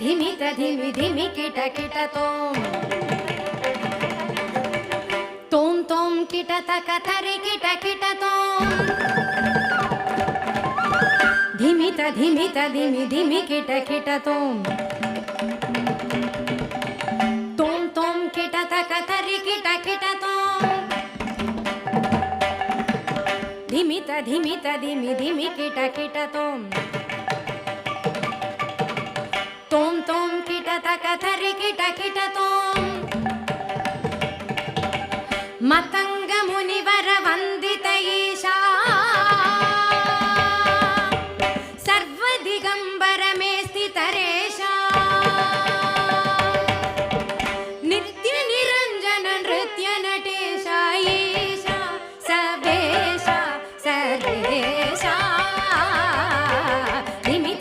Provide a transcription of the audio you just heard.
ಧಿಮಿತ ಧಿಮಿ ಧಿಮಿ ಕಿಟ ಕಿಟ ತೋಂ ತೋಂ ತೋಂ ಕಿಟ ತಕ ತರಿ ಕಿಟ ಕಿಟ ತೋಂ ಧಿಮಿತ ಧಿಮಿತ ಧಿಮಿ ಧಿಮಿ ಕಿಟ ಕಿಟ ತೋಂ ತೋಂ ತೋಂ ಕಿಟ ತಕ ತರಿ ಕಿಟ ಕಿಟ ತೋಂ ಧಿಮಿತ ಧಿಮಿತ ಧಿಮಿ ಧಿಮಿ ಕಿಟ ಕಿಟ ತೋಂ ತೋಂ ತೋಂ ಕಿಟ ತಕ ತರಿ ಕಿಟ ಕಿಟ ತೋಂ ಮತಂಗ ಮುನಿವರ ವಂದಿತ ಈಶಾ ಸರ್ವ ದಿಗಂಬರ ಮೇ